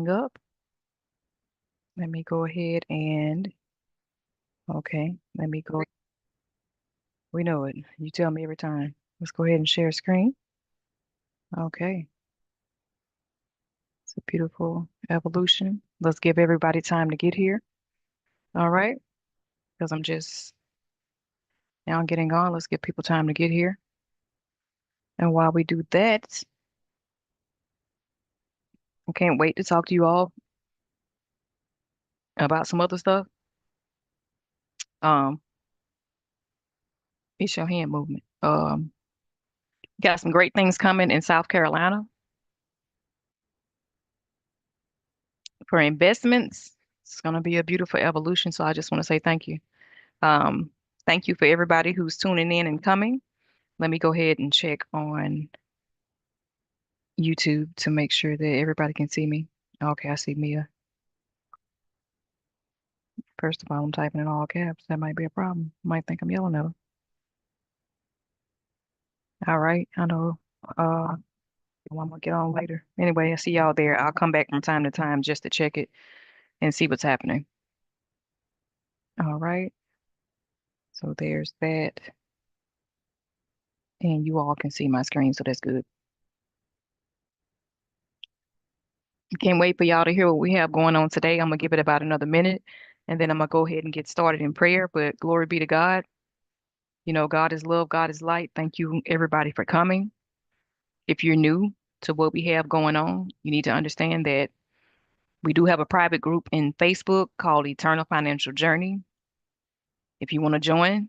popping up. Let me go ahead and, okay, let me go. We know it. You tell me every time. Let's go ahead and share screen. Okay, it's a beautiful evolution. Let's give everybody time to get here. All right, because I'm just now getting on. Let's give people time to get here. And while we do that, I can't wait to talk to you all about some other stuff. Um, it's your hand movement. Got some great things coming in South Carolina for investments. It's going to be a beautiful evolution. So I just want to say thank you. Um, Thank you for everybody who's tuning in and coming. Let me go ahead and check on YouTube to make sure that everybody can see me. Okay, I see Mia. First of all, I'm typing in all caps. That might be a problem. Might think I'm yelling at them. All right, I know. I'm gonna get on later. Anyway, I see y'all there. I'll come back from time to time just to check it and see what's happening. All right. So there's that. And you all can see my screen, so that's good. Can't wait for y'all to hear what we have going on today. I'm gonna give it about another minute and then I'm gonna go ahead and get started in prayer. But glory be to God. You know, God is love, God is light. Thank you, everybody, for coming. If you're new to what we have going on, you need to understand that we do have a private group in Facebook called Eternal Financial Journey. If you want to join,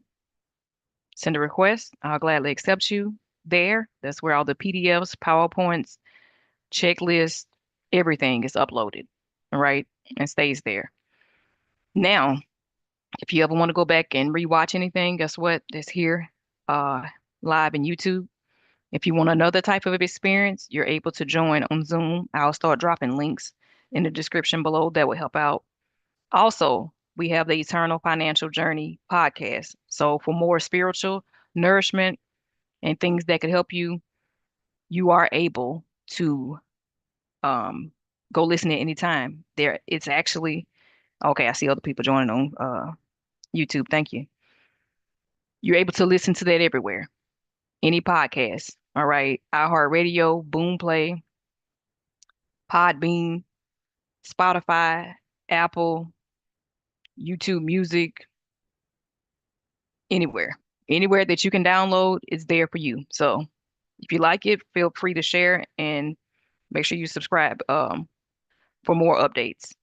send a request. I'll gladly accept you there. That's where all the PDFs, PowerPoints, checklists, everything is uploaded, all right, and stays there. Now, if you ever want to go back and rewatch anything, guess what? It's here, uh, live in YouTube. If you want another type of experience, you're able to join on Zoom. I'll start dropping links in the description below that will help out. Also, we have the Eternal Financial Journey podcast. So for more spiritual nourishment and things that could help you, you are able to go listen at any time. There, it's actually okay. I see other people joining on YouTube. Thank you. You're able to listen to that everywhere, any podcast. All right, iHeartRadio, Boomplay, Podbean, Spotify, Apple, YouTube Music, anywhere. Anywhere that you can download, it's there for you. So if you like it, feel free to share and make sure you subscribe for more updates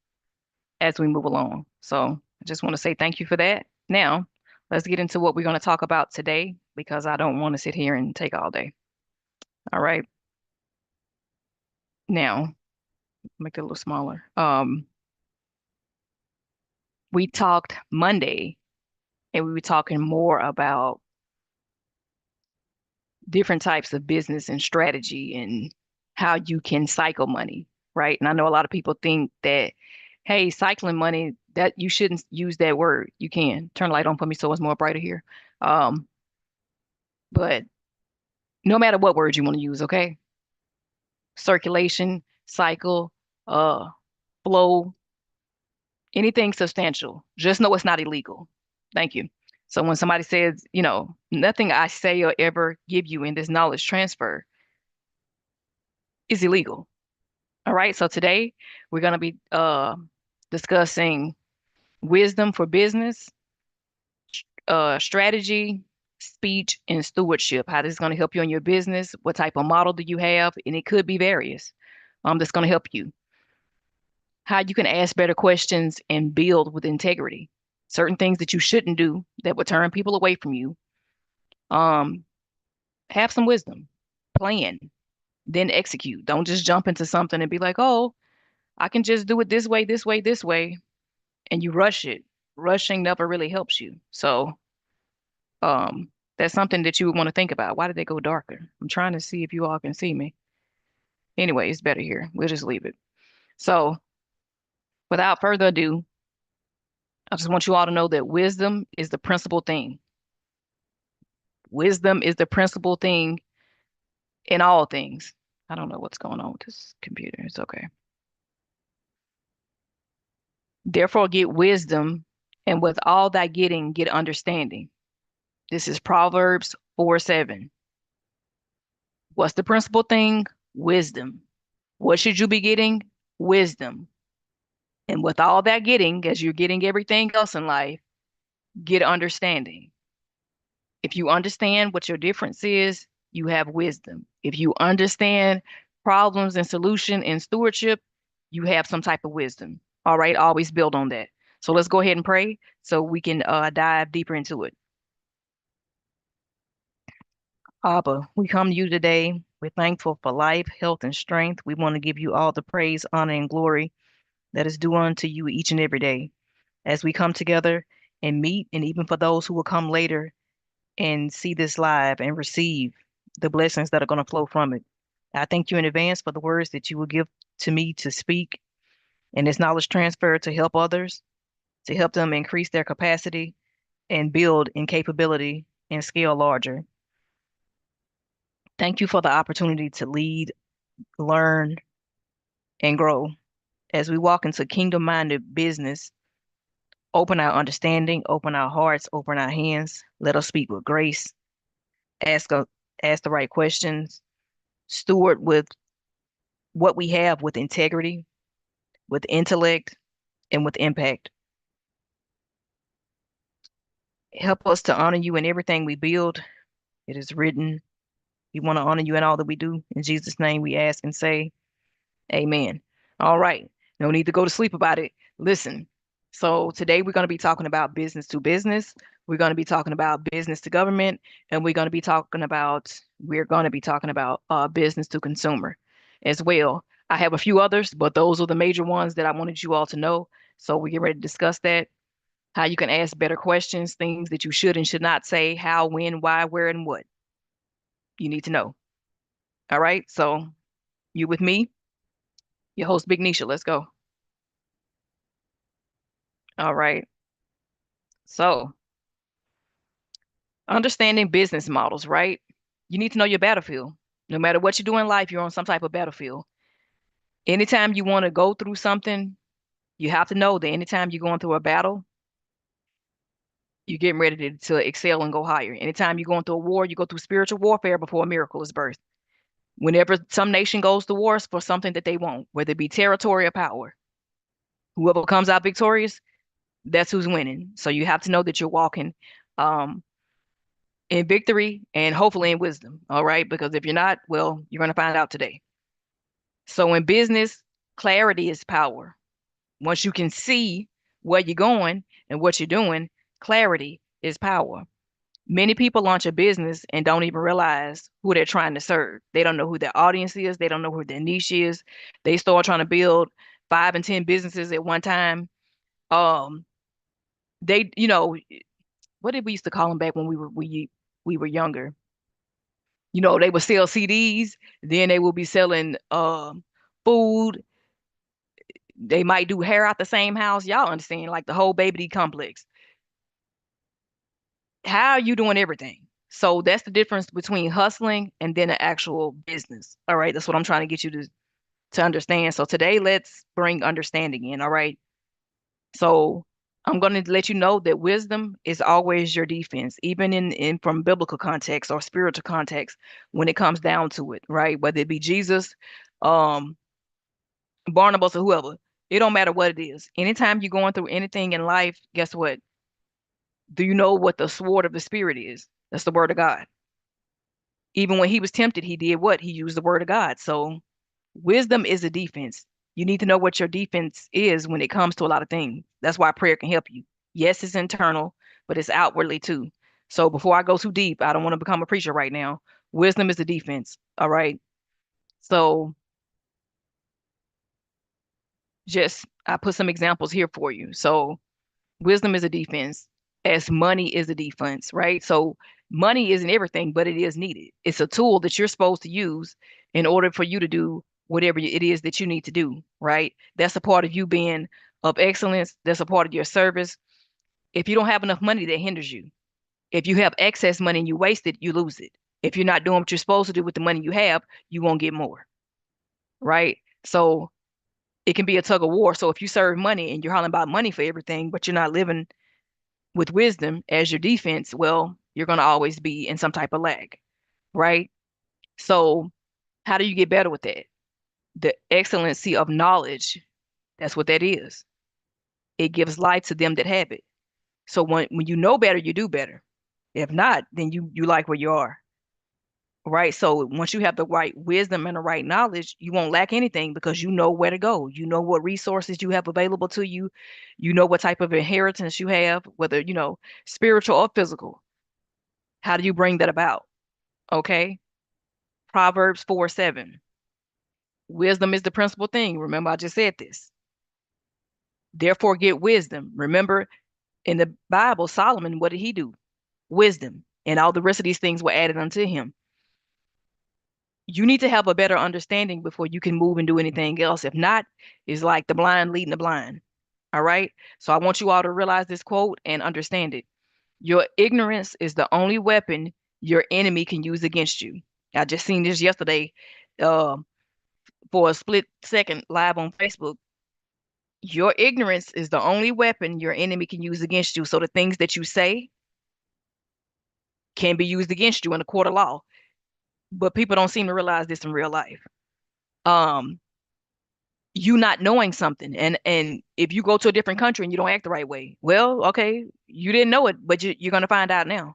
as we move along. So I just want to say thank you for that. Now, let's get into what we're going to talk about today because I don't want to sit here and take all day. All right. Now, make it a little smaller. We talked Monday and we were talking more about different types of business and strategy and how you can cycle money, right? And I know a lot of people think that, hey, cycling money, that you shouldn't use that word. You can turn the light on for me so it's more brighter here. Um, but no matter what word you want to use, okay? Circulation, cycle, uh, flow, anything substantial. Just know it's not illegal. Thank you. So when somebody says, you know, nothing I say or ever give you in this knowledge transfer is illegal. All right. So today we're going to be discussing wisdom for business, strategy, speech, and stewardship. How this is going to help you in your business. What type of model do you have? And it could be various. That's going to help you. How you can ask better questions and build with integrity. Certain things that you shouldn't do that would turn people away from you. Um, have some wisdom. Plan, then execute. Don't just jump into something and be like, oh, I can just do it this way, this way, this way, and you rush it. Rushing never really helps you. So, that's something that you would want to think about. Why did they go darker? I'm trying to see if you all can see me. Anyway, it's better here. We'll just leave it. So, without further ado, I just want you all to know that wisdom is the principal thing. Wisdom is the principal thing in all things. I don't know what's going on with this computer. It's okay. Therefore, get wisdom, and with all thy getting, get understanding. This is Proverbs 4:7. What's the principal thing? Wisdom. What should you be getting? Wisdom. And with all that getting, as you're getting everything else in life, get understanding. If you understand what your difference is, you have wisdom. If you understand problems and solution and stewardship, you have some type of wisdom. All right, always build on that. So let's go ahead and pray so we can dive deeper into it. Abba, we come to you today. We're thankful for life, health, and strength. We want to give you all the praise, honor, and glory that is due unto you each and every day. As we come together and meet, and even for those who will come later and see this live and receive the blessings that are going to flow from it. I thank you in advance for the words that you will give to me to speak and this knowledge transfer to help others, to help them increase their capacity and build in capability and scale larger. Thank you for the opportunity to lead, learn, and grow. As we walk into kingdom-minded business, open our understanding, open our hearts, open our hands. Let us speak with grace, ask, ask the right questions, steward with what we have with integrity, with intellect, and with impact. Help us to honor you in everything we build. It is written, we want to honor you in all that we do. In Jesus' name we ask and say, Amen. All right. No need to go to sleep about it. Listen. So today we're going to be talking about business to business. We're going to be talking about business to government, and we're going to be talking about business to consumer as well. I have a few others, but those are the major ones that I wanted you all to know. So we get ready to discuss that, how you can ask better questions, things that you should and should not say, how, when, why, where, and what you need to know. All right. So you with me, your host, Big Nisha. Let's go. All right. So understanding business models, right? You need to know your battlefield. No matter what you do in life, you're on some type of battlefield. Anytime you want to go through something, you have to know that anytime you're going through a battle, you're getting ready to excel and go higher. Anytime you're going through a war, you go through spiritual warfare before a miracle is birthed. Whenever some nation goes to war for something that they want, whether it be territory or power, whoever comes out victorious, that's who's winning. So you have to know that you're walking um, in victory and hopefully in wisdom. All right. Because if you're not, well, you're going to find out today. So in business, clarity is power. Once you can see where you're going and what you're doing, clarity is power. Many people launch a business and don't even realize who they're trying to serve. They don't know who their audience is. They don't know who their niche is. They start trying to build 5 and 10 businesses at one time. Um, what did we used to call them back when we were younger? They would sell CDs, then they will be selling food. They might do hair out the same house. Y'all understand, like the whole baby complex. How are you doing everything? So that's the difference between hustling and then an actual business. All right, that's what I'm trying to get you to understand. So today, let's bring understanding in. All right. So I'm going to let you know that wisdom is always your defense, even in from biblical context or spiritual context when it comes down to it, right? Whether it be Jesus, um, Barnabas, or whoever, it don't matter what it is. Anytime you're going through anything in life, guess what? Do you know what the sword of the spirit is? That's the word of God. Even when he was tempted, he did what? He used the word of God. So wisdom is a defense. You need to know what your defense is when it comes to a lot of things. That's why prayer can help you. Yes, it's internal, but it's outwardly too. So before I go too deep, I don't want to become a preacher right now. Wisdom is a defense. All right. So just I put some examples here for you. So wisdom is a defense, as money is a defense, right? So money isn't everything, but it is needed. It's a tool that you're supposed to use in order for you to do whatever it is that you need to do, right? That's a part of you being of excellence. That's a part of your service. If you don't have enough money, that hinders you. If you have excess money and you waste it, you lose it. If you're not doing what you're supposed to do with the money you have, you won't get more, right? So it can be a tug of war. So if you serve money and you're hollering about money for everything, but you're not living with wisdom as your defense, well, you're going to always be in some type of lag, right? So how do you get better with that? The excellency of knowledge, that's what that is. It gives life to them that have it. So when you know better, you do better. If not, then you like where you are. Right. So once you have the right wisdom and the right knowledge, you won't lack anything because you know where to go. You know what resources you have available to you. You know what type of inheritance you have, whether, spiritual or physical. How do you bring that about? Okay. Proverbs 4:7. Wisdom is the principal thing. Remember, I just said this. Therefore, get wisdom. Remember, in the Bible, Solomon, what did he do? Wisdom. And all the rest of these things were added unto him. You need to have a better understanding before you can move and do anything else. If not, it's like the blind leading the blind. All right. So I want you all to realize this quote and understand it. Your ignorance is the only weapon your enemy can use against you. I just seen this yesterday uh, for a split second live on Facebook. Your ignorance is the only weapon your enemy can use against you. So the things that you say can be used against you in a court of law. But people don't seem to realize this in real life. Um, you not knowing something, and if you go to a different country and you don't act the right way, well, okay, you didn't know it, but you're going to find out now.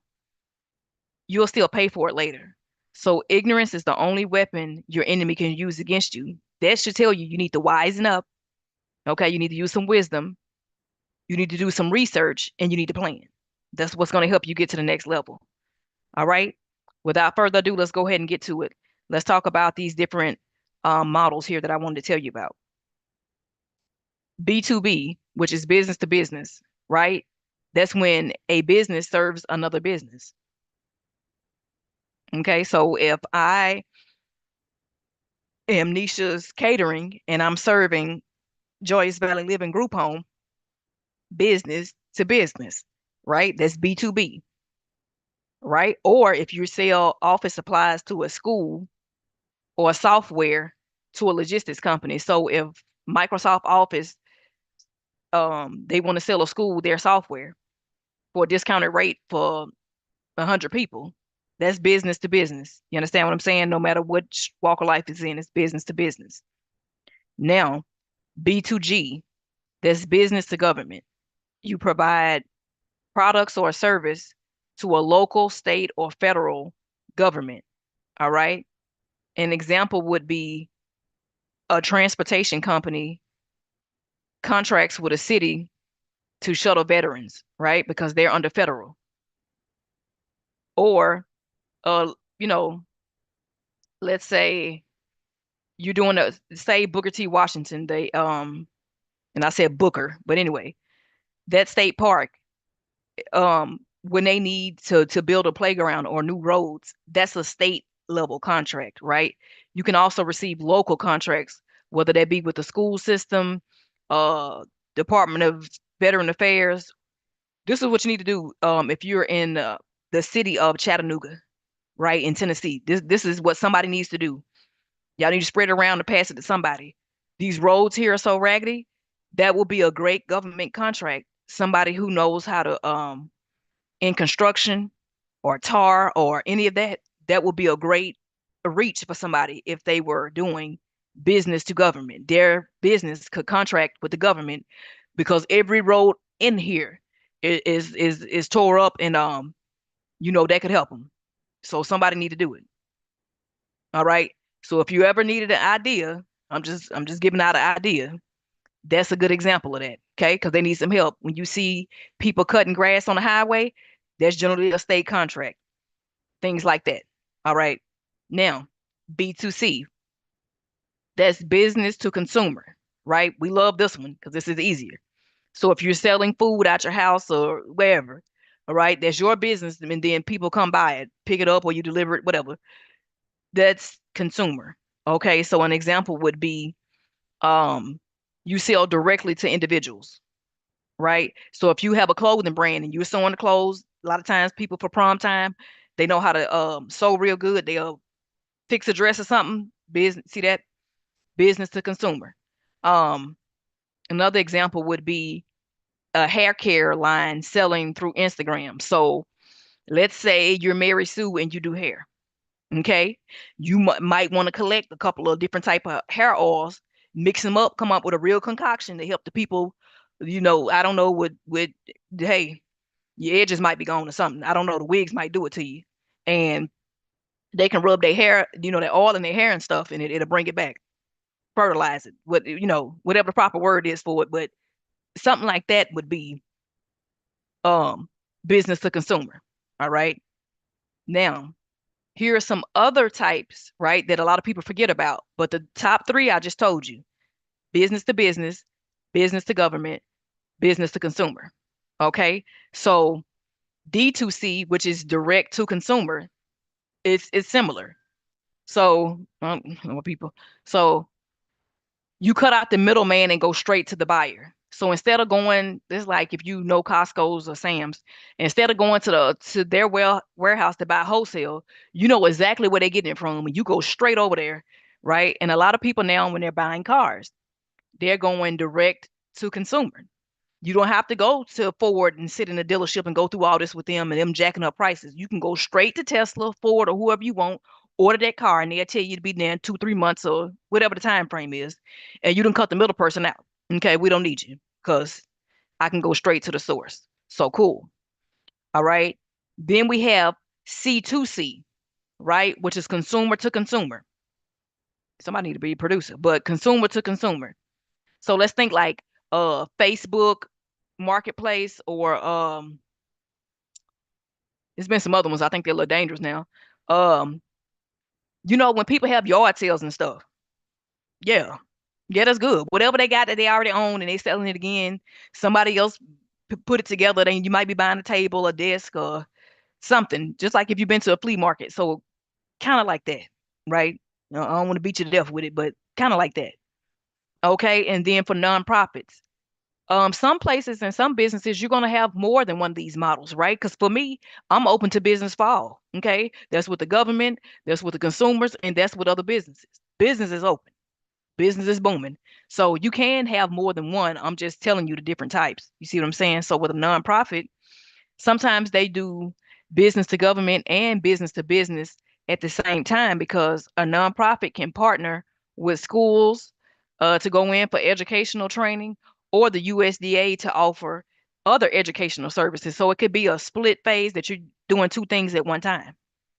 You'll still pay for it later. So ignorance is the only weapon your enemy can use against you. That should tell you need to wisen up. Okay, you need to use some wisdom, you need to do some research, and you need to plan. That's what's going to help you get to the next level. All right, without further ado, let's go ahead and get to it. Let's talk about these different models here that I wanted to tell you about. B2B, which is business to business, right? That's when a business serves another business. Okay, so if I am Nisha's Catering and I'm serving Joyous Valley Living Group Home, business to business, right? That's B2B, right? Or if you sell office supplies to a school or software to a logistics company. So if Microsoft Office, they want to sell a school their software for a discounted rate for 100 people. That's business to business. You understand what I'm saying? No matter what walk of life is in, it's business to business. Now, B2G, that's business to government. You provide products or a service to a local, state, or federal government. All right. An example would be a transportation company contracts with a city to shuttle veterans, right? Because they're under federal. Or, uh, you know, let's say you're doing a say Booker T. Washington, they and I said Booker, but anyway, that state park, when they need to build a playground or new roads, that's a state level contract, right? You can also receive local contracts, whether that be with the school system, uh, Department of Veteran Affairs. This is what you need to do if you're in the city of Chattanooga, right, in Tennessee. This is what somebody needs to do. Y'all need to spread it around and pass it to somebody. These roads here are so raggedy. That will be a great government contract. Somebody who knows how to in construction or tar or any of that, that would be a great reach for somebody if they were doing business to government. Their business could contract with the government because every road in here is tore up and that could help them. So somebody need to do it. All right. So if you ever needed an idea, I'm just giving out an idea. That's a good example of that. Okay, because they need some help. When you see people cutting grass on the highway, that's generally a state contract. Things like that. All right. Now, B2C, that's business to consumer, right? We love this one because this is easier. So if you're selling food at your house or wherever, all right, that's your business, and then people come by it, pick it up, or you deliver it, whatever. That's consumer. Okay, so an example would be um you sell directly to individuals, right? So if you have a clothing brand and you're sewing the clothes, a lot of times people for prom time, they know how to sew real good. They'll fix a dress or something. Business, see that? Business to consumer. Um, Another example would be a hair care line selling through Instagram. So let's say you're Mary Sue and you do hair. Okay, you might want to collect a couple of different type of hair oils, mix them up, come up with a real concoction to help the people. I don't know, with hey, your edges might be gone or something. I don't know. The wigs might do it to you, and they can rub their hair, that oil in their hair and stuff, and it'll bring it back, fertilize it, whatever the proper word is for it. But something like that would be um business to consumer. All right. Now, here are some other types, right, that a lot of people forget about. But the top three I just told you: business, business to government, business to consumer. Okay. So D2C, which is direct to consumer, it's similar. So, people. So you cut out the middleman and go straight to the buyer. So instead of going, it's like if you know Costco's or Sam's, instead of going to their warehouse to buy wholesale, you know exactly where they're getting it from, and you go straight over there, right? And a lot of people now, when they're buying cars, they're going direct to consumer. You don't have to go to Ford and sit in a dealership and go through all this with them and them jacking up prices. You can go straight to Tesla, Ford, or whoever you want, order that car, and they'll tell you to be there in 2, 3 months or whatever the time frame is. And you don't cut the middle person out. Okay, we don't need you because I can go straight to the source. So cool. All right. Then we have C2C, right? Which is consumer to consumer. Somebody need to be a producer, but consumer to consumer. So let's think like Facebook Marketplace, or there's been some other ones. I think they're a little dangerous now. Um, when people have yard sales and stuff. Yeah. Yeah, that's good. Whatever they got that they already own and they selling it again, somebody else put it together, then you might be buying a table, a desk, or something. Just like if you've been to a flea market. So kind of like that, right? I don't want to beat you to death with it, but kind of like that. Okay. And then for nonprofits, some places and some businesses, you're going to have more than one of these models, right? Because for me, I'm open to business for all. Okay. That's with the government, that's with the consumers, and that's with other businesses. Business is open, business is booming. So you can have more than one. I'm just telling you the different types. You see what I'm saying? So with a nonprofit, sometimes they do business to government and business to business at the same time, because a nonprofit can partner with schools to go in for educational training, or the USDA to offer other educational services. So it could be a split phase that you're doing two things at one time.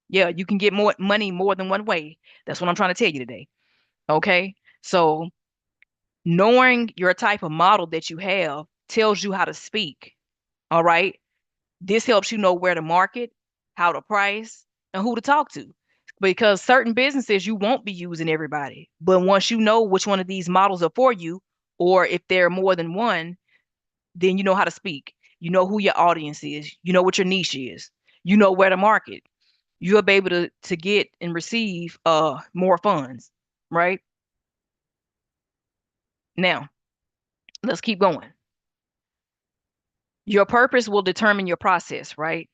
Yeah, you can get more money more than one way. That's what I'm trying to tell you today. Okay. So knowing your type of model that you have tells you how to speak. All right. This helps you know where to market, how to price, and who to talk to. Because certain businesses, you won't be using everybody. But once you know which one of these models are for you, or if there are more than one, then you know how to speak. You know who your audience is. You know what your niche is. You know where to market. You'll be able to get and receive more funds, right? Now, let's keep going. Your purpose will determine your process, right?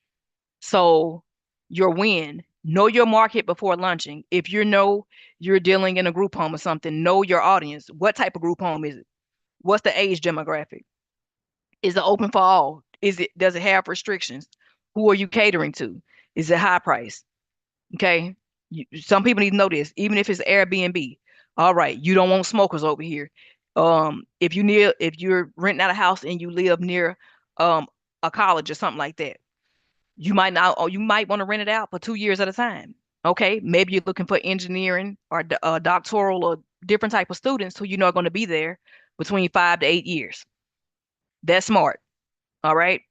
So your win, know your market before launching. If you know you're dealing in a group home or something, know your audience. What type of group home is it? What's the age demographic? Is it open for all? Does it have restrictions? Who are you catering to? Is it high price? Okay. Some people need to know this, even if it's Airbnb. All right, you don't want smokers over here. If you're renting out a house and you live near um a college or something like that, you might not, or you might want to rent it out for 2 years at a time. Okay, maybe you're looking for engineering or doctoral or different type of students who you know are going to be there between 5 to 8 years. That's smart. All right.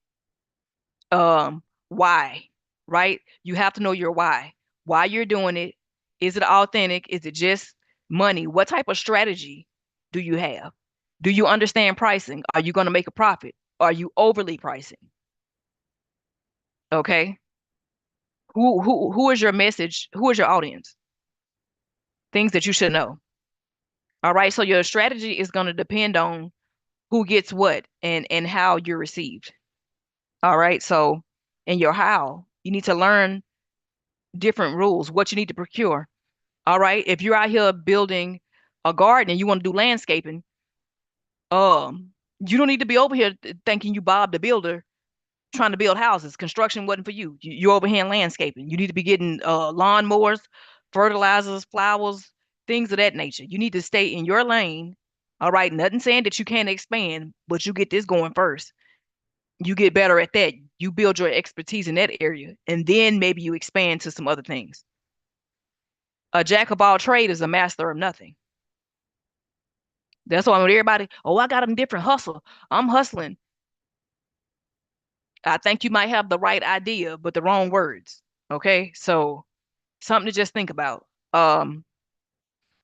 Why? Right? You have to know your why. Why you're doing it. Is it authentic? Is it just money? What type of strategy do you have? Do you understand pricing? Are you going to make a profit? Are you overly pricing? Okay. Who is your message? Who is your audience? Things that you should know. All right. So your strategy is going to depend on who gets what and how you're received. All right. So in your how, you need to learn different rules, what you need to procure. All right. If you're out here building a garden and you want to do landscaping, You don't need to be over here thinking you Bob the Builder trying to build houses. Construction wasn't for you. You're over here in landscaping. You need to be getting lawnmowers, fertilizers, flowers, things of that nature. You need to stay in your lane. All right, nothing saying that you can't expand, but you get this going first. You get better at that. You build your expertise in that area, and then maybe you expand to some other things. A jack of all trade is a master of nothing. That's why when everybody, oh, I got a different hustle. I'm hustling. I think you might have the right idea, but the wrong words. Okay. So something to just think about.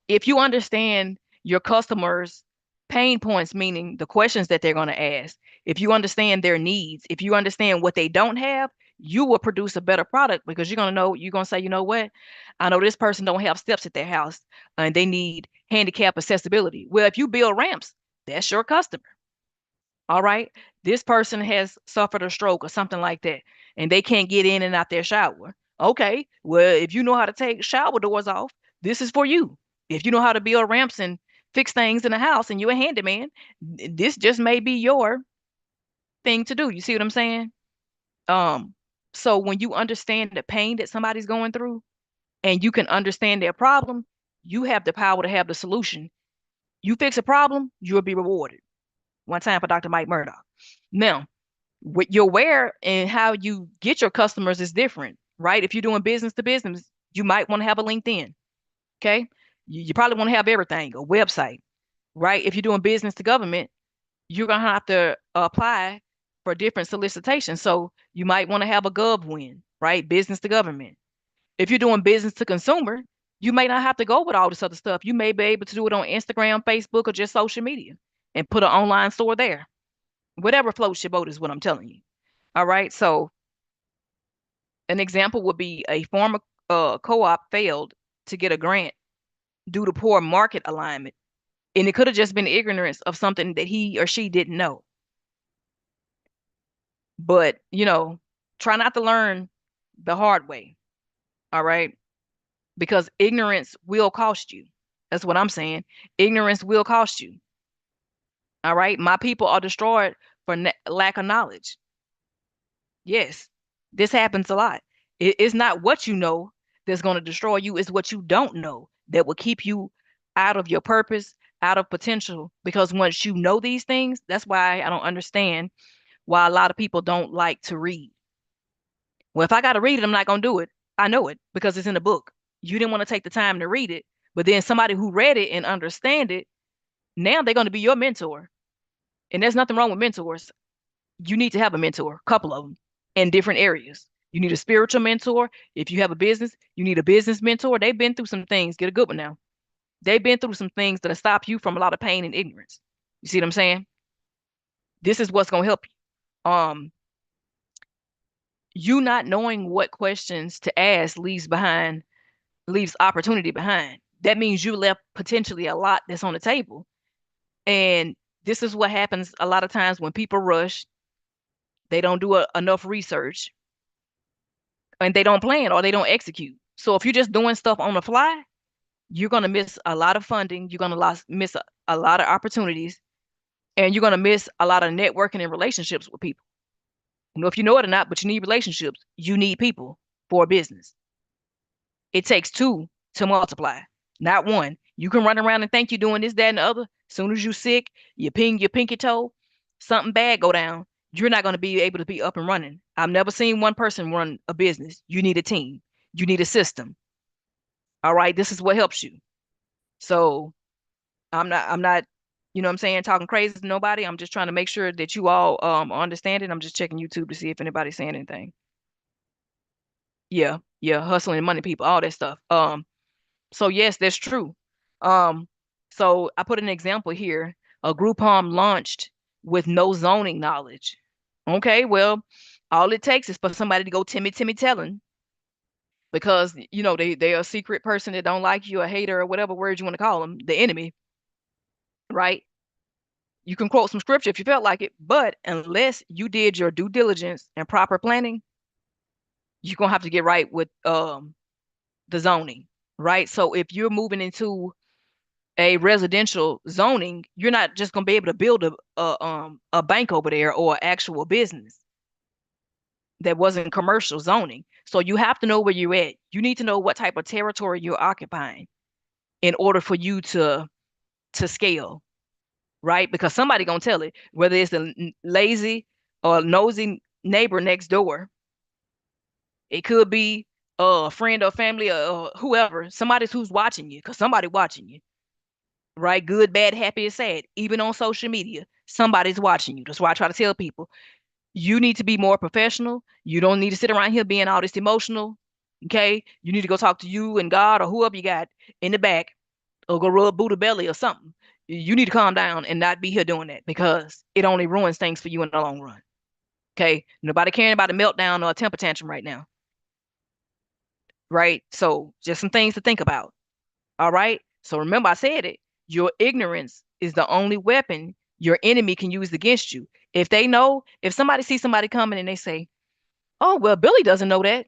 If you understand your customers' pain points, meaning the questions that they're going to ask, if you understand their needs, if you understand what they don't have, you will produce a better product because you're going to know, you're going to say, you know what? I know this person don't have steps at their house and they need handicap accessibility. Well, if you build ramps, that's your customer. All right. This person has suffered a stroke or something like that, and they can't get in and out their shower. Okay. Well, if you know how to take shower doors off, this is for you. If you know how to build ramps and fix things in the house and you're a handyman, this just may be your thing to do. You see what I'm saying? Um, so when you understand the pain that somebody's going through and you can understand their problem, you have the power to have the solution. You fix a problem, you'll be rewarded. One time for Dr. Mike Murdoch. Now, what your where and how you get your customers is different, right? If you're doing business to business, you might want to have a LinkedIn. Okay. You probably want to have everything, a website, right? If you're doing business to government, you're going to have to apply for different solicitations. So you might want to have a GovWin, right? Business to government. If you're doing business to consumer, you may not have to go with all this other stuff. You may be able to do it on Instagram, Facebook, or just social media and put an online store there. Whatever floats your boat is what I'm telling you. All right. So an example would be a former co-op failed to get a grant due to poor market alignment. And it could have just been ignorance of something that he or she didn't know. But, try not to learn the hard way. All right. Because ignorance will cost you. That's what I'm saying. Ignorance will cost you. All right. My people are destroyed for lack of knowledge. Yes, this happens a lot. It's not what you know that's going to destroy you, it's what you don't know that will keep you out of your purpose, out of potential. Because once you know these things, that's why I don't understand why a lot of people don't like to read. Well, if I got to read it, I'm not going to do it. I know it because it's in the book. You didn't want to take the time to read it, but then somebody who read it and understand it, now they're going to be your mentor. And there's nothing wrong with mentors. You need to have a mentor, a couple of them in different areas. You need a spiritual mentor. If you have a business, you need a business mentor. They've been through some things. Get a good one now. They've been through some things that'll stop you from a lot of pain and ignorance. You see what I'm saying? This is what's gonna help you. You not knowing what questions to ask leaves opportunity behind. That means you left potentially a lot that's on the table. And this is what happens a lot of times when people rush, they don't do enough research and they don't plan or they don't execute. So if you're just doing stuff on the fly, you're going to miss a lot of funding. You're going to miss a lot of opportunities and you're going to miss a lot of networking and relationships with people. If you know it or not, but you need relationships. You need people for a business. It takes two to multiply, not one. You can run around and think you're doing this, that, and the other. As soon as you're sick, you ping your pinky toe, something bad go down. You're not going to be able to be up and running. I've never seen one person run a business. You need a team. You need a system. All right, this is what helps you. So I'm not, you know what I'm saying, talking crazy to nobody. I'm just trying to make sure that you all understand it. I'm just checking YouTube to see if anybody's saying anything. Yeah, yeah, hustling money people, all that stuff. So yes, that's true. Um, so I put an example here. A group home launched with no zoning knowledge. Okay, well, all it takes is for somebody to go Timmy telling because they're a secret person that don't like you, a hater, or whatever word you want to call them, the enemy, right? You can quote some scripture if you felt like it, but unless you did your due diligence and proper planning, you're gonna have to get right with the zoning, right? So if you're moving into a residential zoning, you're not just gonna be able to build a bank over there or actual business that wasn't commercial zoning. So you have to know where you're at. You need to know what type of territory you're occupying in order for you to scale, right? Because somebody gonna tell it, whether it's a lazy or nosy neighbor next door. It could be a friend or family or whoever, somebody who's watching you, because somebody watching you, right? Good, bad, happy, or sad. Even on social media, somebody's watching you. That's why I try to tell people, you need to be more professional. You don't need to sit around here being all this emotional. Okay? You need to go talk to you and God or whoever you got in the back or go rub Buddha belly or something. You need to calm down and not be here doing that because it only ruins things for you in the long run. Okay? Nobody caring about a meltdown or a temper tantrum right now. Right? So just some things to think about. All right? So remember, I said it. Your ignorance is the only weapon your enemy can use against you. If they know, if somebody sees somebody coming and they say, oh, well, Billy doesn't know that.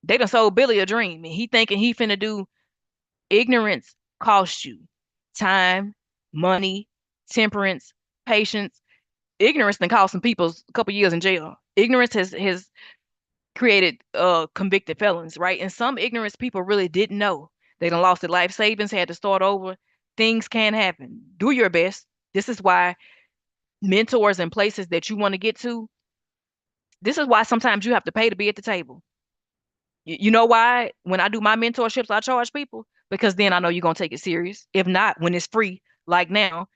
They done sold Billy a dream and he thinking he finna do. Ignorance costs you time, money, temperance, patience. Ignorance can cost some people a couple years in jail. Ignorance has created convicted felons, right? And some ignorance people really didn't know. They done lost their life savings, had to start over. Things can happen. Do your best. This is why mentors and places that you want to get to, this is why sometimes you have to pay to be at the table. You know why? When I do my mentorships, I charge people because then I know you're gonna take it serious. If not, when it's free, like now,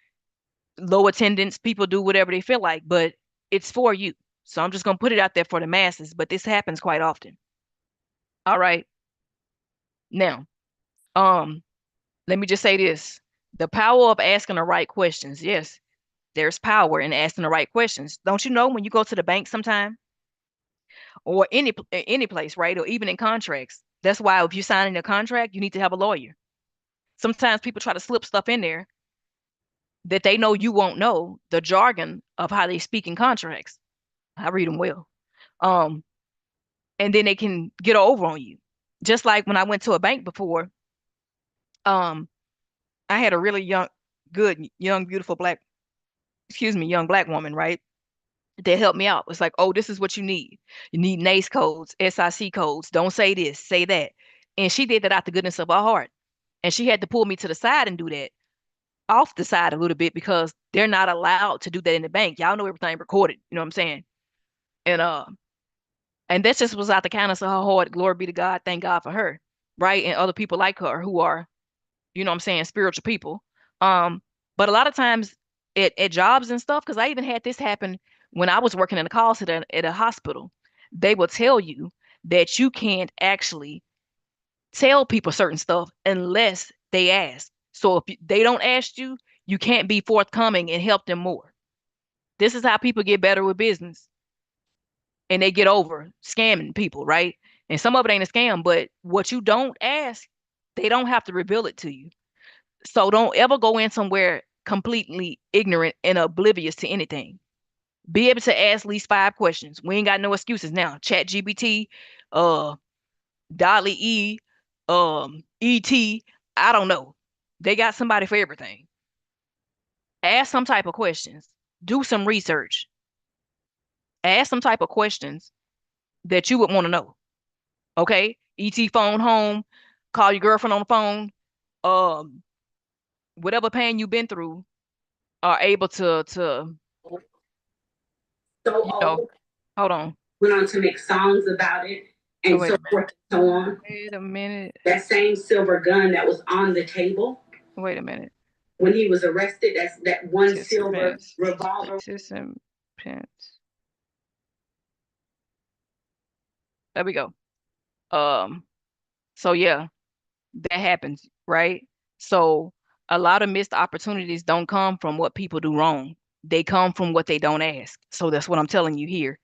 low attendance, people do whatever they feel like, but it's for you. So I'm just gonna put it out there for the masses, but this happens quite often. All right. Now, um, let me just say this. The power of asking the right questions. Yes, there's power in asking the right questions. Don't you know when you go to the bank sometime or any place, right? Or even in contracts. That's why if you're signing a contract, you need to have a lawyer. Sometimes people try to slip stuff in there that they know you won't know the jargon of how they speak in contracts. I read them well. Um, and then they can get over on you. Just like when I went to a bank before, um, I had a really good, young, beautiful young black woman, right? That helped me out. It's like, oh, this is what you need. You need NACE codes, SIC codes. Don't say this, say that. And she did that out the goodness of her heart. And she had to pull me to the side and do that off the side a little bit because they're not allowed to do that in the bank. Y'all know everything recorded. You know what I'm saying? And and that just was out the kindness of her heart. Glory be to God. Thank God for her, right? And other people like her who are, you know what I'm saying, spiritual people. Um, but a lot of times at jobs and stuff, because I even had this happen when I was working in a call center at a hospital. They will tell you that you can't actually tell people certain stuff unless they ask. So if they don't ask you, you can't be forthcoming and help them more. This is how people get better with business and they get over scamming people, right? And some of it ain't a scam, but what you don't ask, they don't have to reveal it to you. So don't ever go in somewhere completely ignorant and oblivious to anything. Be able to ask at least 5 questions. We ain't got no excuses now. Chat GBT, uh, Dolly E, ET, I don't know. They got somebody for everything. Ask some type of questions. Do some research. Ask some type of questions that you would want to know. Okay? ET phone home, call your girlfriend on the phone. Um, whatever pain you've been through, are able to So you know, old, hold on. went on to make songs about it, Oh, and wait so a minute. forth and so on. Wait a minute. That same silver gun that was on the table Wait a minute. when he was arrested, that's that one silver Participants. revolver. Participants. There we go. Um, so yeah, that happens, right? So a lot of missed opportunities don't come from what people do wrong. They come from what they don't ask. So that's what I'm telling you here.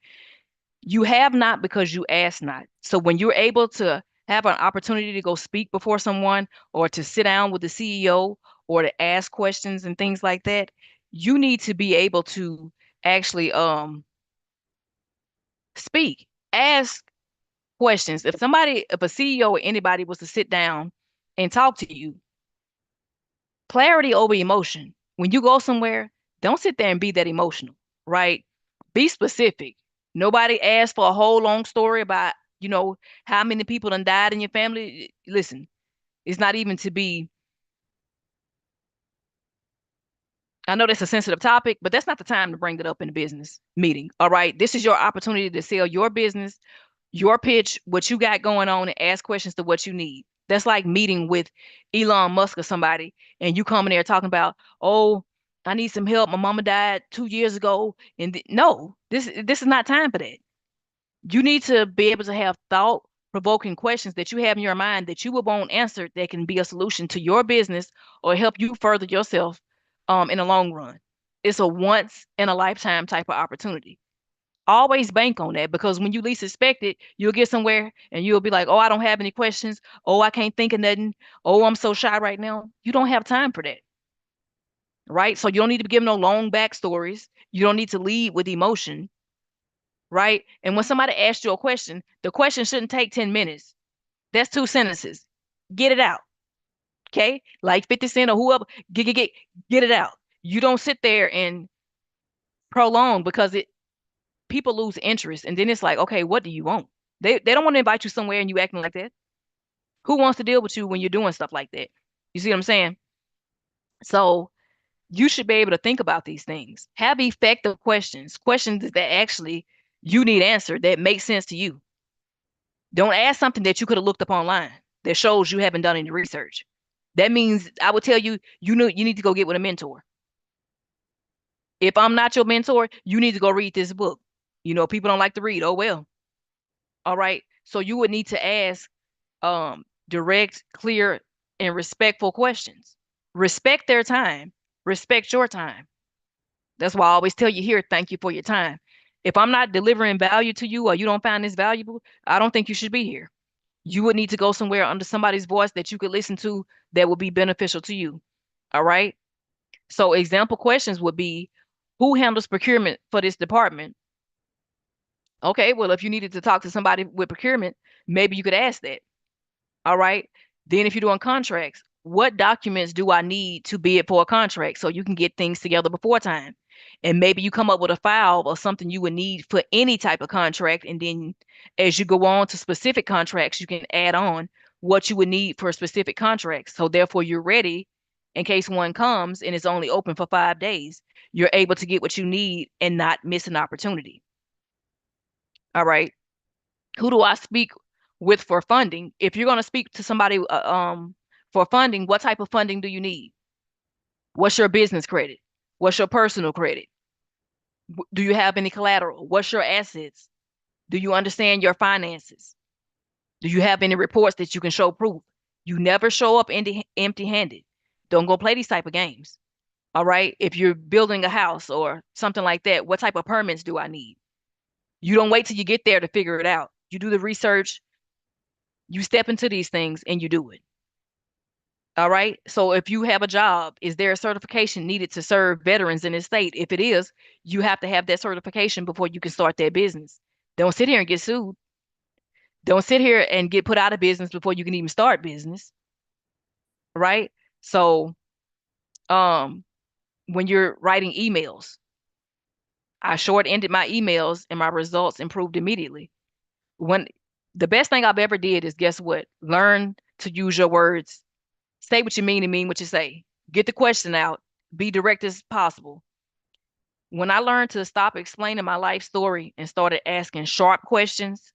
You have not because you ask not. So when you're able to have an opportunity to go speak before someone or to sit down with the CEO or to ask questions and things like that, you need to be able to actually speak, ask questions. If a CEO or anybody was to sit down and talk to you, Clarity over emotion. When you go somewhere, don't sit there and be that emotional, right? Be specific. Nobody asked for a whole long story about, how many people done died in your family. Listen, it's not even to be, I know that's a sensitive topic, but that's not the time to bring it up in a business meeting. All right. This is your opportunity to sell your business, your pitch, what you got going on, and ask questions to what you need. That's like meeting with Elon Musk or somebody, and you come in there talking about, oh, I need some help. My mama died 2 years ago, and no, this is not time for that. You need to be able to have thought provoking questions that you have in your mind that you will want answered that can be a solution to your business or help you further yourself in the long run. It's a once in a lifetime type of opportunity. Always bank on that, because when you least expect it, you'll get somewhere and you'll be like, oh, I don't have any questions. Oh, I can't think of nothing. Oh, I'm so shy right now. You don't have time for that, right? So you don't need to give no long backstories. You don't need to lead with emotion, right? And when somebody asks you a question, the question shouldn't take 10 minutes. That's 2 sentences. Get it out. Okay? Like 50 Cent or whoever, get it out. You don't sit there and prolong, because people lose interest, and then it's like, okay, what do you want? They don't want to invite you somewhere and you acting like that. Who wants to deal with you when you're doing stuff like that? You see what I'm saying? So you should be able to think about these things. Have effective questions, questions that actually you need answered that make sense to you. Don't ask something that you could have looked up online that shows you haven't done any research. That means I would tell you, you need to go get with a mentor. If I'm not your mentor, you need to go read this book. People don't like to read. Oh well. All right. So you would need to ask direct, clear, and respectful questions. Respect their time. Respect your time. That's why I always tell you here, thank you for your time. If I'm not delivering value to you or you don't find this valuable, I don't think you should be here. You would need to go somewhere under somebody's voice that you could listen to that would be beneficial to you. All right. So example questions would be, who handles procurement for this department? Okay, well, if you needed to talk to somebody with procurement, maybe you could ask that. All right. Then if you're doing contracts, what documents do I need to bid for a contract so you can get things together before time? And maybe you come up with a file or something you would need for any type of contract. And then as you go on to specific contracts, you can add on what you would need for specific contracts. So therefore you're ready in case one comes and it's only open for 5 days. You're able to get what you need and not miss an opportunity. All right. Who do I speak with for funding? If you're going to speak to somebody for funding, what type of funding do you need? What's your business credit? What's your personal credit? Do you have any collateral? What's your assets? Do you understand your finances? Do you have any reports that you can show proof? You never show up empty-handed. Don't go play these type of games. All right. If you're building a house or something like that, what type of permits do I need? You don't wait till you get there to figure it out. You do the research, you step into these things and you do it. All right. So if you have a job, is there a certification needed to serve veterans in this state? If it is, you have to have that certification before you can start that business. Don't sit here and get sued. Don't sit here and get put out of business before you can even start business. Right. So um when you're writing emails, I short ended my emails and my results improved immediately. When the best thing I've ever did is, guess what? Learn to use your words. Say what you mean and mean what you say. Get the question out. Be direct as possible. When I learned to stop explaining my life story and started asking sharp questions,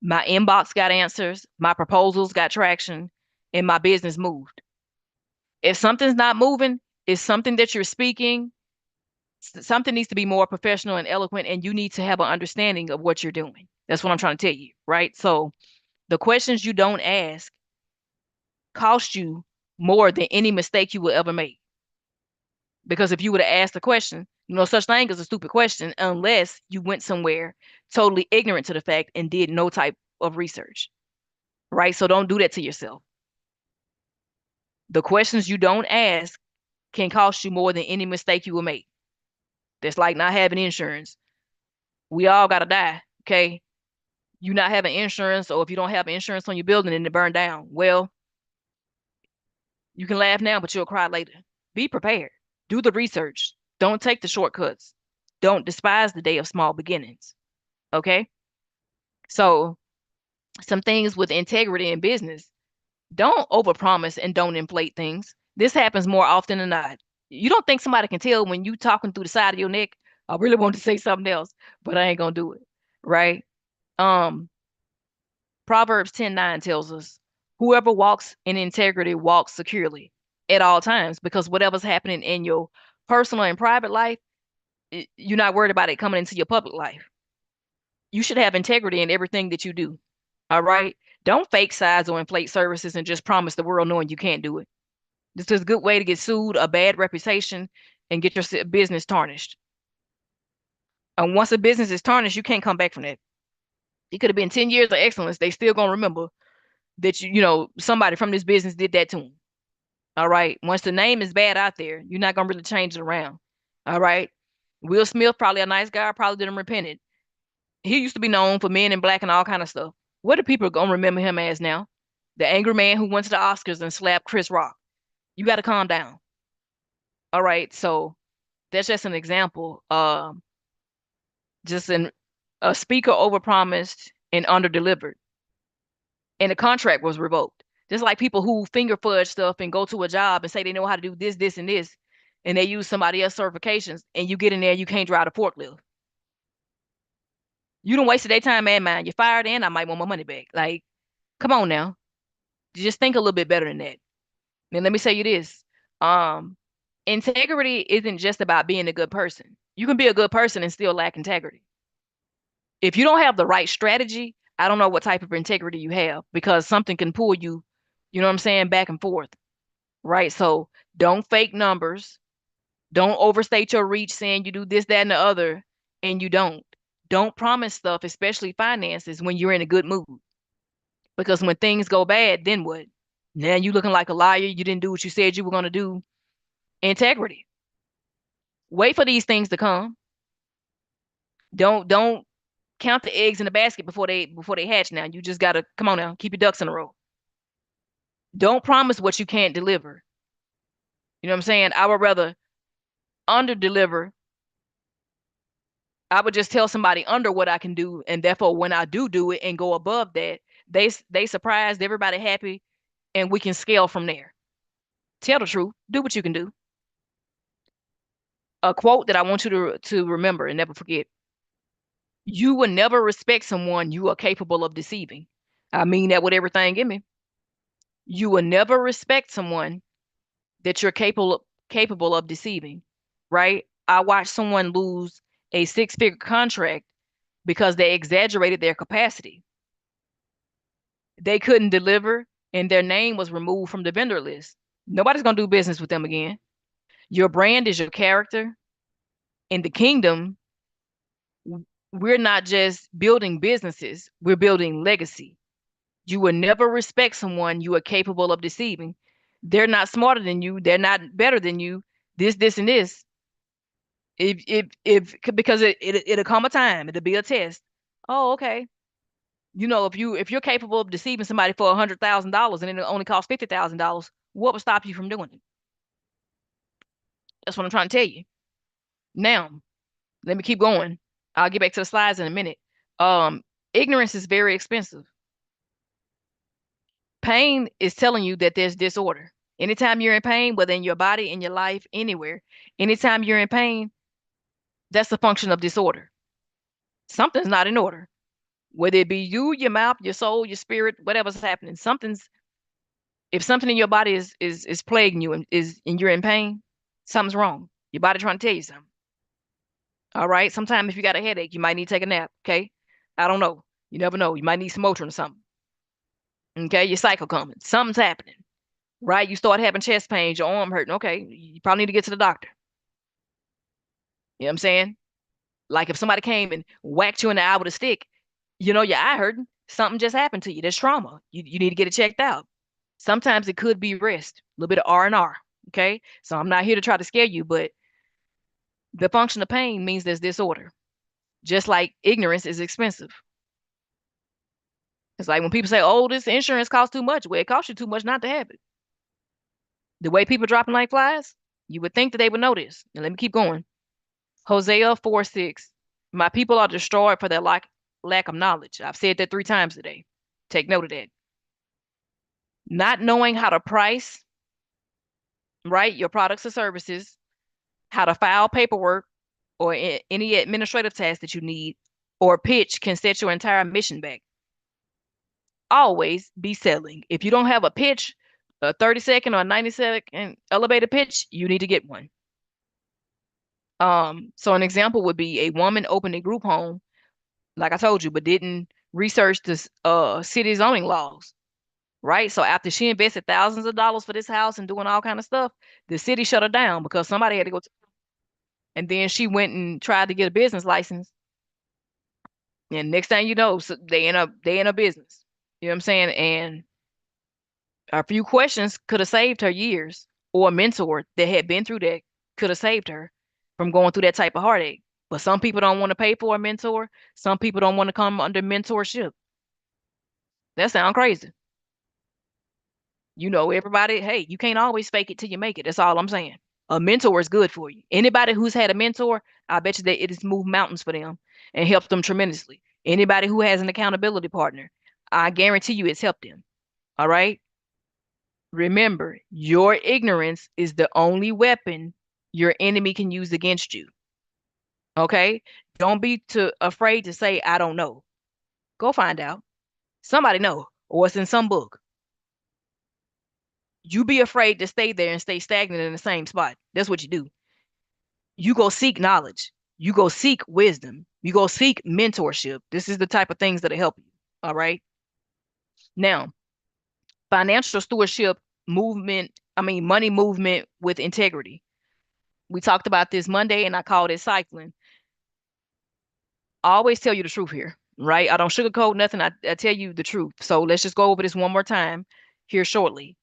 my inbox got answers, my proposals got traction, and my business moved. If something's not moving, it's something that you're speaking, something needs to be more professional and eloquent, and you need to have an understanding of what you're doing. That's what I'm trying to tell you, right? So the questions you don't ask cost you more than any mistake you will ever make. Because if you would have asked a question, no such thing as a stupid question unless you went somewhere totally ignorant to the fact and did no type of research, right? So don't do that to yourself. The questions you don't ask can cost you more than any mistake you will make. That's like not having insurance. We all gotta die, okay? You not having insurance, or if you don't have insurance on your building and it burned down, well, You can laugh now, but you'll cry later. Be prepared. Do the research. Don't take the shortcuts. Don't despise the day of small beginnings. Okay? So, some things with integrity in business. Don't overpromise and don't inflate things. This happens more often than not. You don't think somebody can tell when you talking through the side of your neck, I really want to say something else, but I ain't gonna do it. Right? Um, Proverbs 10:9 tells us, whoever walks in integrity walks securely at all times, because whatever's happening in your personal and private life, you're not worried about it coming into your public life. You should have integrity in everything that you do. All right? Don't fake sides or inflate services and just promise the world knowing you can't do it. This is a good way to get sued, a bad reputation, and get your business tarnished. And once a business is tarnished, you can't come back from that. It could have been 10 years of excellence. They still gonna remember that somebody from this business did that to them. All right. Once the name is bad out there, you're not gonna really change it around. All right. Will Smith, probably a nice guy, probably didn't repent it. He used to be known for Men in Black and all kind of stuff. What are people gonna remember him as now? The angry man who went to the Oscars and slapped Chris Rock. You got to calm down. All right. So that's just an example. Just a speaker overpromised and underdelivered, and the contract was revoked. Just like people who finger fudge stuff and go to a job and say they know how to do this, this, and this, and they use somebody else's certifications, and you get in there, you can't drive a forklift. You don't waste their time and mine. You're fired, and I might want my money back. Like, come on now, just think a little bit better than that. And let me say you this: um, integrity isn't just about being a good person. You can be a good person and still lack integrity. If you don't have the right strategy, I don't know what type of integrity you have, because something can pull you, you know what I'm saying, back and forth, right? So don't fake numbers. Don't overstate your reach saying you do this, that, and the other, and you don't. Don't promise stuff, especially finances, when you're in a good mood. Because when things go bad, then what? Now you looking like a liar. You didn't do what you said you were going to do. Integrity. Wait for these things to come. Don't count the eggs in the basket before they hatch. Now you just gotta come on now, keep your ducks in a row. Don't promise what you can't deliver. You know what I'm saying? I would rather under deliver. I would just tell somebody under what I can do, and therefore when I do it and go above that, they surprised, everybody happy, and we can scale from there. Tell the truth. Do what you can do. A quote that I want you to remember and never forget: you will never respect someone you are capable of deceiving. I mean that with everything in me. You will never respect someone that you're capable of deceiving, right? I watched someone lose a six-figure contract because they exaggerated their capacity. They couldn't deliver, and their name was removed from the vendor list. Nobody's going to do business with them again. Your brand is your character. In the kingdom, we're not just building businesses, we're building legacy. You will never respect someone you are capable of deceiving. They're not smarter than you, they're not better than you. This, and this. If because it'll come a time, it'll be a test. Oh, okay. If you're capable of deceiving somebody for $100,000 and it only costs $50,000, what would stop you from doing it? That's what I'm trying to tell you. Now, let me keep going. I'll get back to the slides in a minute. Um, Ignorance is very expensive. Pain is telling you that there's disorder. Anytime you're in pain, whether in your body, in your life, anywhere, anytime you're in pain, that's a function of disorder. Something's not in order. Whether it be you, your mouth, your soul, your spirit, whatever's happening, if something in your body is plaguing you and you're in pain, something's wrong. Your body trying to tell you something. All right. Sometimes if you got a headache, you might need to take a nap. Okay. I don't know. You never know. You might need some Motrin or something. Okay. Your cycle coming. Something's happening. Right. You start having chest pains, your arm hurting. Okay. You probably need to get to the doctor. You know what I'm saying? Like if somebody came and whacked you in the eye with a stick, your eye hurting. Something just happened to you. There's trauma. You need to get it checked out. Sometimes it could be rest, a little bit of R&R. Okay. So I'm not here to try to scare you, but the function of pain means there's disorder. Just like ignorance is expensive. It's like when people say, oh, this insurance costs too much. Well, it costs you too much not to have it. The way people dropping like flies, you would think that they would know this. And let me keep going. Hosea 4:6. My people are destroyed for their lack of knowledge. I've said that 3 times today. Take note of that. Not knowing how to price, right, your products or services, how to file paperwork or any administrative task that you need, or pitch can set your entire mission back. Always be selling. If you don't have a pitch, a 30-second or a 90-second elevator pitch, you need to get one. So an example would be a woman opened a group home, like I told you, but didn't research the city zoning laws, right? So after she invested thousands of dollars for this house and doing all kind of stuff, the city shut her down because somebody had to go and then she went and tried to get a business license. And next thing you know, so they in a business. You know what I'm saying? And a few questions could have saved her years, or a mentor that had been through that could have saved her from going through that type of heartache. But some people don't want to pay for a mentor. Some people don't want to come under mentorship. That sounds crazy. Everybody, hey, you can't always fake it till you make it. That's all I'm saying. A mentor is good for you. Anybody who's had a mentor, I bet you that it has moved mountains for them and helped them tremendously. Anybody who has an accountability partner, I guarantee you it's helped them. All right. Remember, your ignorance is the only weapon your enemy can use against you. Okay? Don't be too afraid to say, I don't know. Go find out. Somebody know, or it's in some book. You be afraid to stay there and stay stagnant in the same spot. That's what you do. You go seek knowledge. You go seek wisdom. You go seek mentorship. This is the type of things that'll help you. All right? Now, financial stewardship money movement with integrity. We talked about this Monday and I called it cycling. I always tell you the truth here, right? I don't sugarcoat nothing. I tell you the truth. So let's just go over this one more time here shortly.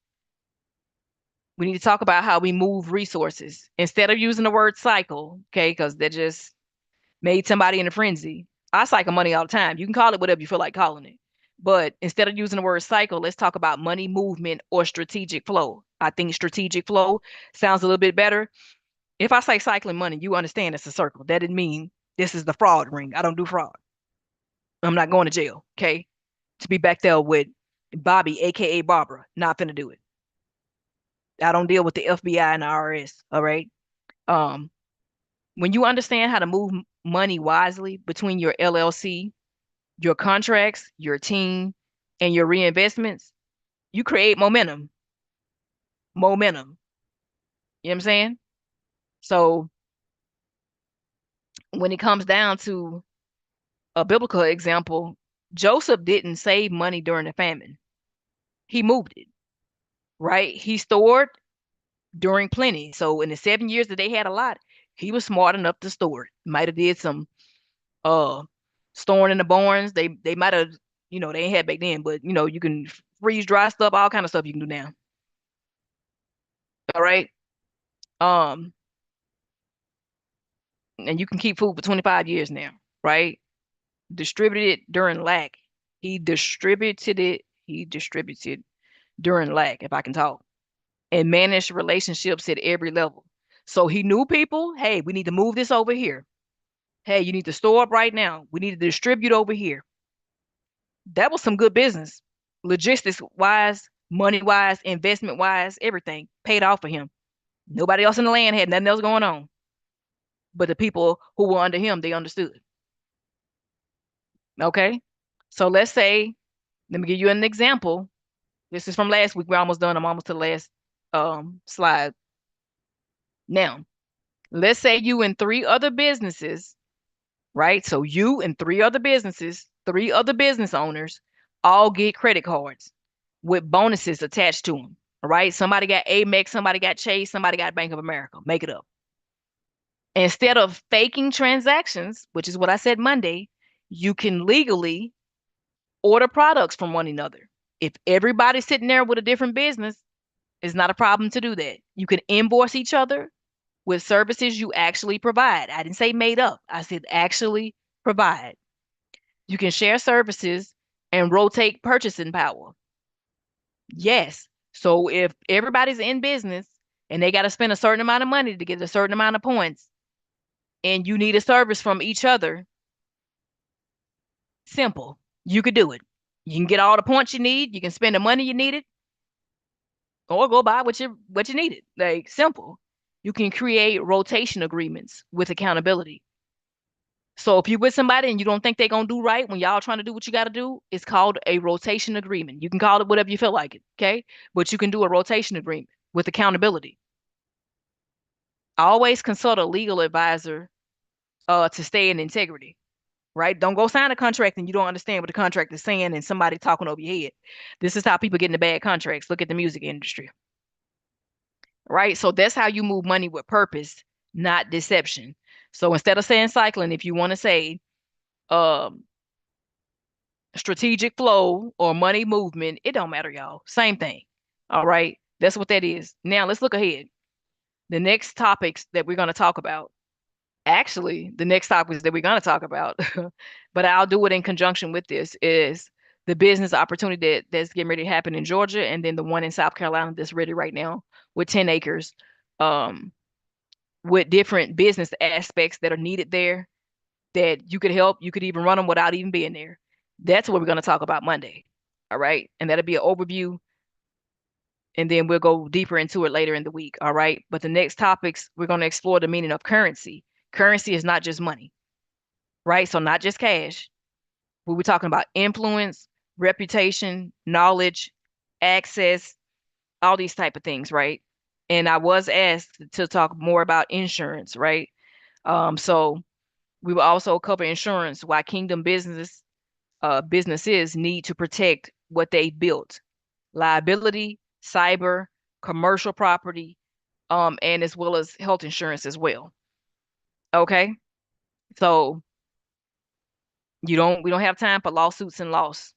We need to talk about how we move resources instead of using the word cycle, okay? Because that just made somebody in a frenzy. I cycle money all the time. You can call it whatever you feel like calling it. But instead of using the word cycle, let's talk about money movement or strategic flow. I think strategic flow sounds a little bit better. If I say cycling money, you understand it's a circle. That didn't mean this is the fraud ring. I don't do fraud. I'm not going to jail, okay? To be back there with Bobby, aka Barbara, not finna do it. I don't deal with the FBI and the IRS, all right? Um, when you understand how to move money wisely between your LLC, your contracts, your team, and your reinvestments, you create momentum. Momentum. You know what I'm saying? So when it comes down to a biblical example, Joseph didn't save money during the famine. He moved it, right? He stored during plenty. So in the 7 years that they had a lot, he was smart enough to store it. Might have did some uh storing in the barns. They might have, they ain't had back then, but you can freeze dry stuff, all kind of stuff you can do now. All right. Um, and you can keep food for 25 years now, right? Distributed it during lack. He distributed during lack, if I can talk, and managed relationships at every level. So he knew people, hey, we need to move this over here. Hey, you need to store up right now. We need to distribute over here. That was some good business. Logistics wise, money wise, investment wise, everything paid off for him. Nobody else in the land had nothing else going on. But the people who were under him, they understood. Okay. So let's say, let me give you an example. This is from last week. We're almost done. I'm almost to the last slide. Now, let's say you and 3 other businesses, right? So you and 3 other businesses, 3 other business owners, all get credit cards with bonuses attached to them. All right. Somebody got Amex, somebody got Chase, somebody got Bank of America. Make it up. Instead of faking transactions, which is what I said Monday, you can legally order products from one another. If everybody's sitting there with a different business, it's not a problem to do that. You can invoice each other with services you actually provide. I didn't say made up. I said actually provide. You can share services and rotate purchasing power. Yes. So if everybody's in business and they got to spend a certain amount of money to get a certain amount of points, and you need a service from each other, simple. You could do it. You can get all the points you need. You can spend the money you needed, or go buy what you needed. Like simple. You can create rotation agreements with accountability. So if you're with somebody and you don't think they're gonna do right when y'all trying to do what you got to do, it's called a rotation agreement. You can call it whatever you feel like it, okay? But you can do a rotation agreement with accountability. Always consult a legal advisor to stay in integrity, right? Don't go sign a contract and you don't understand what the contract is saying and somebody talking over your head. This is how people get into bad contracts. Look at the music industry, right? So that's how you move money with purpose, not deception. So instead of saying cycling, if you want to say um strategic flow or money movement, it don't matter, y'all. Same thing. All right. That's what that is. Now let's look ahead. The next topics that we're going to talk about, actually, the next topics that we're going to talk about, but I'll do it in conjunction with this, is the business opportunity that's getting ready to happen in Georgia, and then the one in South Carolina that's ready right now with 10 acres, um, with different business aspects that are needed there that you could help. You could even run them without even being there. That's what we're going to talk about Monday. All right. And that'll be an overview. And then we'll go deeper into it later in the week. All right. But the next topics, we're going to explore the meaning of currency. Currency is not just money, right? So, not just cash. We're talking about influence, reputation, knowledge, access, all these type of things, right? And I was asked to talk more about insurance, right? So we will also cover insurance, why kingdom businesses need to protect what they built, liability, cyber, commercial property, and as well as health insurance as well. Okay, so we don't have time for lawsuits and loss.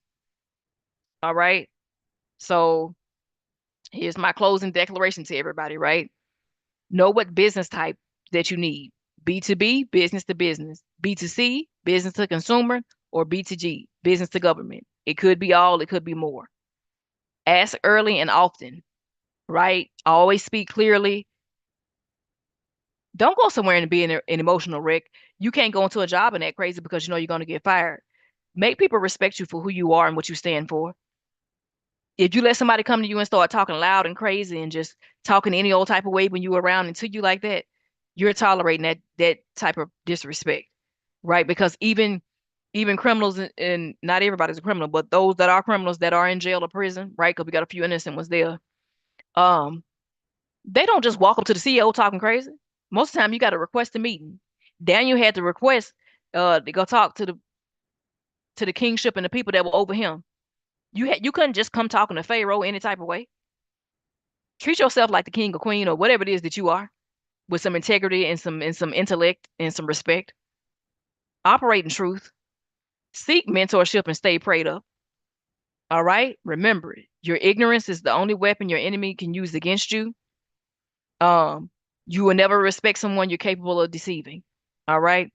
All right, so here's my closing declaration to everybody. Right, know what business type that you need: B2B, business to business; B2C, business to consumer; or B2G, business to government. It could be all, it could be more. Ask early and often, right? Always speak clearly. Don't go somewhere and be an emotional wreck. You can't go into a job and act crazy because you know you're going to get fired. Make people respect you for who you are and what you stand for. If you let somebody come to you and start talking loud and crazy and just talking any old type of way when you around and to you like that, you're tolerating that type of disrespect, right? Because even criminals, and not everybody's a criminal, but those that are criminals that are in jail or prison, right? Because we got a few innocent ones there. Um, They don't just walk up to the CEO talking crazy. Most of the time, you got to request a meeting. Daniel had to request to go talk to the kingship and the people that were over him. You couldn't just come talking to Pharaoh any type of way. Treat yourself like the king or queen or whatever it is that you are, with some integrity and some intellect and some respect. Operate in truth. Seek mentorship and stay prayed up. All right. Remember it. Your ignorance is the only weapon your enemy can use against you. Um, you will never respect someone you're capable of deceiving. All right.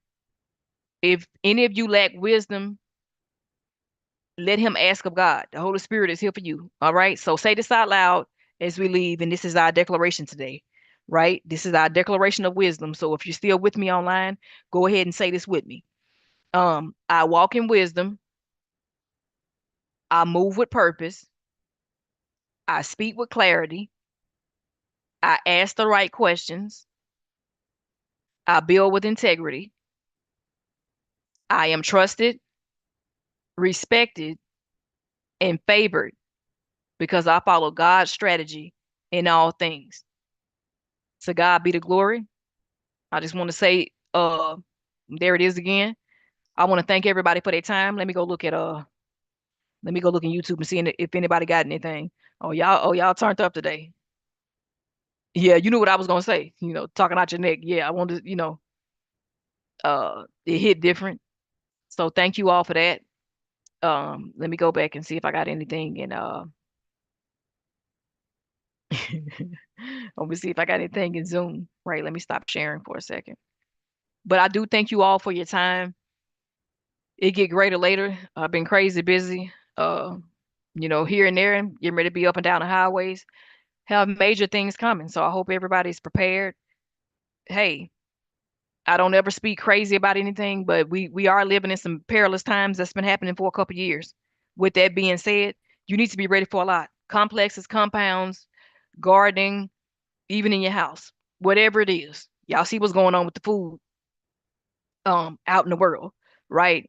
If any of you lack wisdom, let him ask of God. The Holy Spirit is here for you. All right. So say this out loud as we leave. And this is our declaration today, right? This is our declaration of wisdom. So if you're still with me online, go ahead and say this with me. I walk in wisdom. I move with purpose. I speak with clarity. I ask the right questions. I build with integrity. I am trusted, respected, and favored because I follow God's strategy in all things. To God be the glory. I just want to say, there it is again. I want to thank everybody for their time. Let me go look in YouTube and see if anybody got anything. Oh y'all turned up today. Yeah, you knew what I was gonna say. Talking out your neck. Yeah, I wanted, it hit different. So thank you all for that. Let me go back and see if I got anything let me see if I got anything in Zoom. Right, let me stop sharing for a second. But I do thank you all for your time. It get greater later. I've been crazy busy. Here and there, and getting ready to be up and down the highways. have major things coming. So I hope everybody's prepared. Hey, I don't ever speak crazy about anything, but we are living in some perilous times that's been happening for a couple of years. With that being said, you need to be ready for a lot. Complexes, compounds, gardening, even in your house, whatever it is. Y'all see what's going on with the food out in the world, right?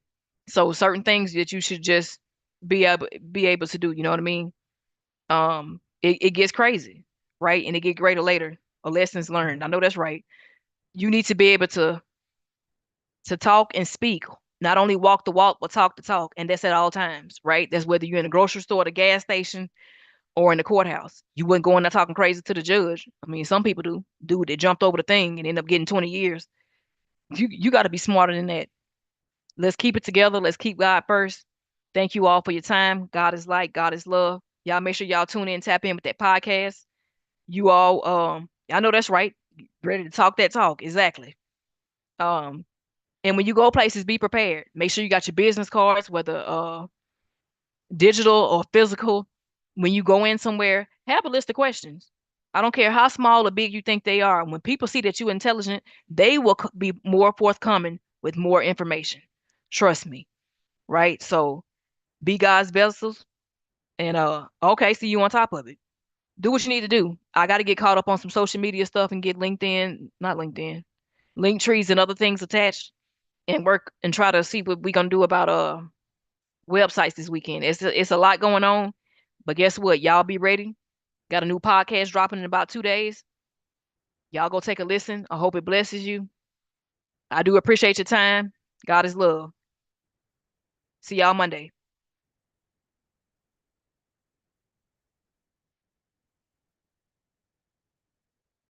So certain things that you should just be able to do, you know what I mean? It gets crazy, right? And it get greater later. A lessons learned. I know that's right. You need to be able to talk and speak, not only walk the walk, but talk the talk. And that's at all times, right? That's whether you're in the grocery store, the gas station, or in the courthouse. You wouldn't go in there talking crazy to the judge. I mean, some people do. Dude that jumped over the thing and end up getting 20 years. You got to be smarter than that. Let's keep it together. Let's keep God first. Thank you all for your time. God is light. God is love. Y'all make sure y'all tune in, tap in with that podcast. You all, I know that's right. Ready to talk that talk. Exactly. Um, and when you go places, be prepared. Make sure you got your business cards, whether digital or physical. When you go in somewhere, have a list of questions. I don't care how small or big you think they are. When people see that you're intelligent, they will be more forthcoming with more information. Trust me, right? So be God's vessels, and okay, see you on top of it. Do what you need to do. I got to get caught up on some social media stuff and get LinkedIn, not LinkedIn, link trees and other things attached, and work and try to see what we gonna do about websites this weekend. It's a lot going on, but guess what? Y'all be ready. Got a new podcast dropping in about 2 days. Y'all go take a listen. I hope it blesses you. I do appreciate your time. God is love. See y'all Monday.